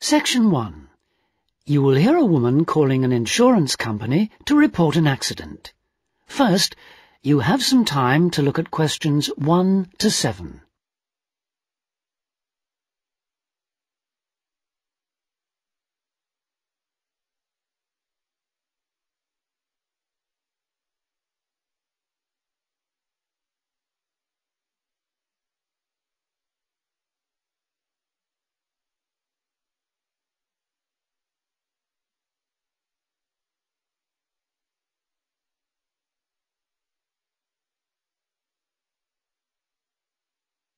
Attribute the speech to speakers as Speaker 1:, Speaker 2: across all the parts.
Speaker 1: Section 1. You will hear a woman calling an insurance company to report an accident. First, you have some time to look at questions 1 to 7.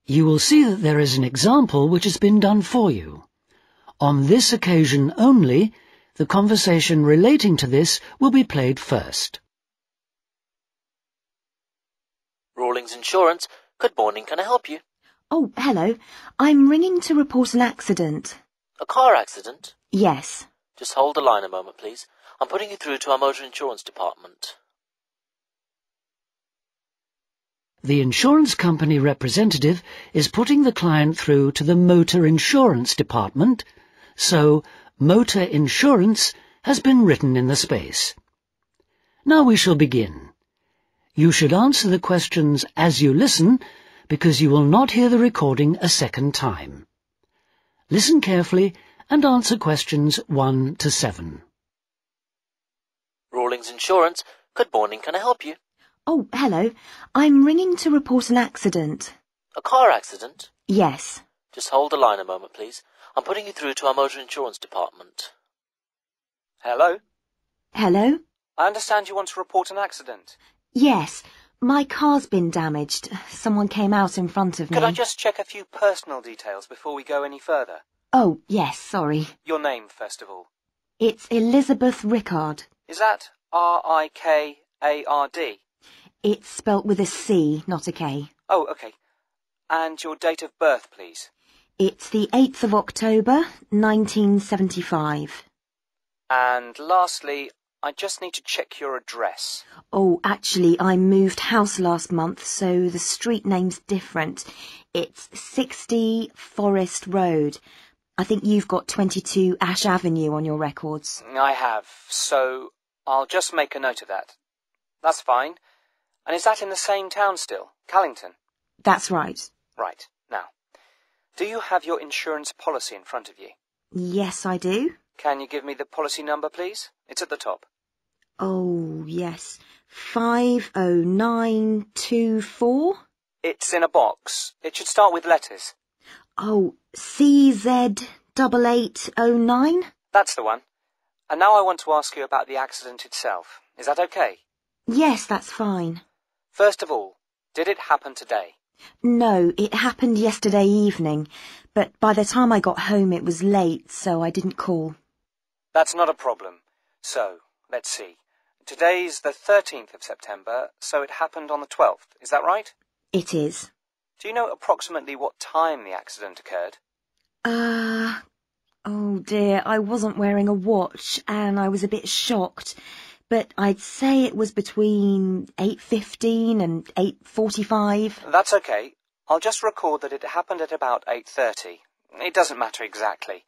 Speaker 1: You will see that there is an example which has been done for you. On this occasion only, the conversation relating to this will be played first.
Speaker 2: Rawlings Insurance. Good morning, can I help you?
Speaker 3: Oh, hello. I'm ringing to report an accident.
Speaker 2: A car accident?
Speaker 3: Yes.
Speaker 2: Just hold the line a moment, please. I'm putting you through to our motor insurance department.
Speaker 1: The insurance company representative is putting the client through to the motor insurance department, so motor insurance has been written in the space. Now we shall begin. You should answer the questions as you listen, because you will not hear the recording a second time. Listen carefully and answer questions 1 to 7.
Speaker 2: Rawlings Insurance. Good morning, can I help you?
Speaker 3: Oh, hello. I'm ringing to report an accident.
Speaker 2: A car accident?
Speaker 3: Yes.
Speaker 2: Just hold the line a moment, please. I'm putting you through to our motor insurance department.
Speaker 4: Hello?
Speaker 3: Hello?
Speaker 4: I understand you want to report an accident.
Speaker 3: Yes. My car's been damaged. Someone came out in front of me.
Speaker 4: Could I just check a few personal details before we go any further?
Speaker 3: Oh, yes, sorry.
Speaker 4: Your name, first of all.
Speaker 3: It's Elizabeth Rickard.
Speaker 4: Is that R-I-K-A-R-D?
Speaker 3: It's spelt with a C, not a K.
Speaker 4: Oh, okay. And your date of birth, please.
Speaker 3: It's the 8th of October, 1975.
Speaker 4: And lastly, I just need to check your address.
Speaker 3: Oh, actually, I moved house last month, so the street name's different. It's 60 Forest Road. I think you've got 22 Ash Avenue on your records.
Speaker 4: I have, so I'll just make a note of that. That's fine. And is that in the same town still, Callington?
Speaker 3: That's right.
Speaker 4: Right. Now, do you have your insurance policy in front of you?
Speaker 3: Yes, I do.
Speaker 4: Can you give me the policy number, please? It's at the top.
Speaker 3: Oh, yes. 50924?
Speaker 4: It's in a box. It should start with letters.
Speaker 3: Oh, CZ8809?
Speaker 4: That's the one. And now I want to ask you about the accident itself. Is that okay?
Speaker 3: Yes, that's fine.
Speaker 4: First of all, did it happen today?
Speaker 3: No, it happened yesterday evening, but by the time I got home it was late, so I didn't call.
Speaker 4: That's not a problem. So, let's see. Today's the 13th of September, so it happened on the 12th. Is that right?
Speaker 3: It is.
Speaker 4: Do you know approximately what time the accident occurred?
Speaker 3: Oh dear, I wasn't wearing a watch and I was a bit shocked, but I'd say it was between 8:15 and 8:45.
Speaker 4: That's okay. I'll just record that it happened at about 8:30. It doesn't matter exactly.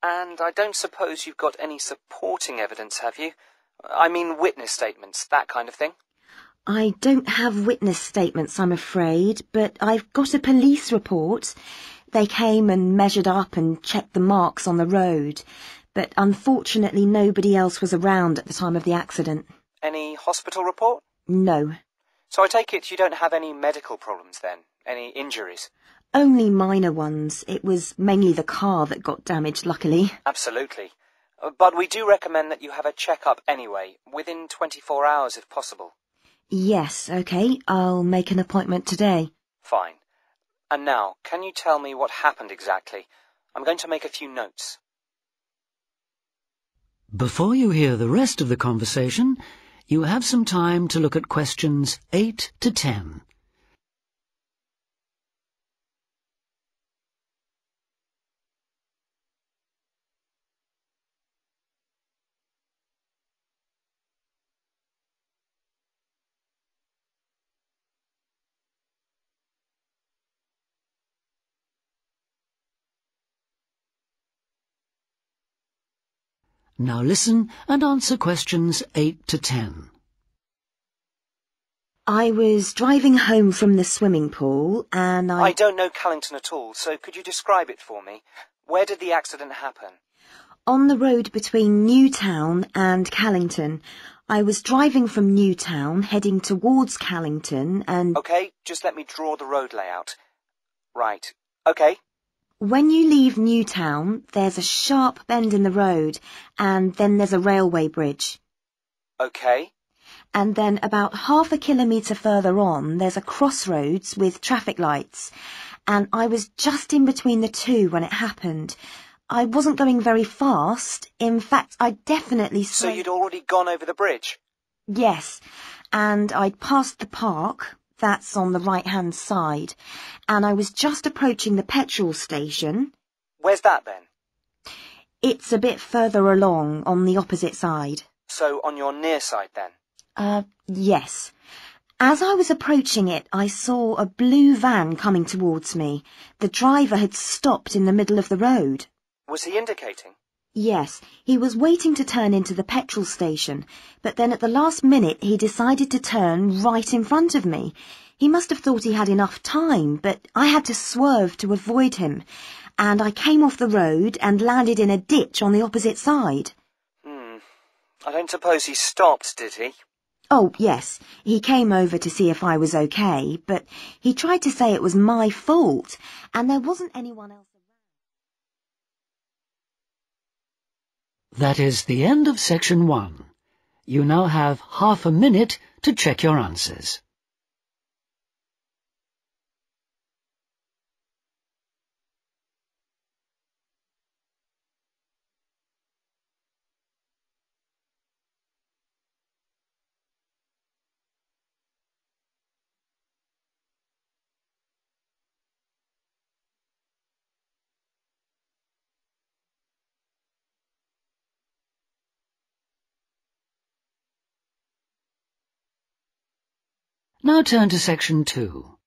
Speaker 4: And I don't suppose you've got any supporting evidence, have you? I mean witness statements, that kind of thing.
Speaker 3: I don't have witness statements, I'm afraid, but I've got a police report. They came and measured up and checked the marks on the road, but unfortunately nobody else was around at the time of the accident.
Speaker 4: Any hospital report?
Speaker 3: No.
Speaker 4: So I take it you don't have any medical problems then? Any injuries?
Speaker 3: Only minor ones. It was mainly the car that got damaged, luckily.
Speaker 4: Absolutely. But we do recommend that you have a check-up anyway, within 24 hours if possible.
Speaker 3: Yes, okay. I'll make an appointment today.
Speaker 4: Fine. And now, can you tell me what happened exactly? I'm going to make a few notes.
Speaker 1: Before you hear the rest of the conversation, you have some time to look at questions 8 to 10. Now listen and answer questions 8 to 10.
Speaker 3: I was driving home from the swimming pool and
Speaker 4: I don't know Callington at all, so could you describe it for me? Where did the accident happen?
Speaker 3: On the road between Newtown and Callington. I was driving from Newtown, heading towards Callington, and...
Speaker 4: OK, just let me draw the road layout. Right. OK.
Speaker 3: When you leave Newtown, there's a sharp bend in the road, and then there's a railway bridge.
Speaker 4: OK.
Speaker 3: And then about half a kilometre further on, there's a crossroads with traffic lights, and I was just in between the two when it happened. I wasn't going very fast. In fact, I definitely...
Speaker 4: So you'd already gone over the bridge?
Speaker 3: Yes, and I'd passed the park, that's on the right-hand side, and I was just approaching the petrol station.
Speaker 4: Where's that then?
Speaker 3: It's a bit further along, on the opposite side.
Speaker 4: So on your near side then?
Speaker 3: Yes. As I was approaching it, I saw a blue van coming towards me. The driver had stopped in the middle of the road.
Speaker 4: Was he indicating?
Speaker 3: Yes, he was waiting to turn into the petrol station, but then at the last minute he decided to turn right in front of me. He must have thought he had enough time, but I had to swerve to avoid him, and I came off the road and landed in a ditch on the opposite side.
Speaker 4: I don't suppose he stopped, did he?
Speaker 3: Oh, yes, he came over to see if I was okay, but he tried to say it was my fault, and there wasn't anyone else around.
Speaker 1: That is the end of section 1. You now have half a minute to check your answers. Now turn to section 2.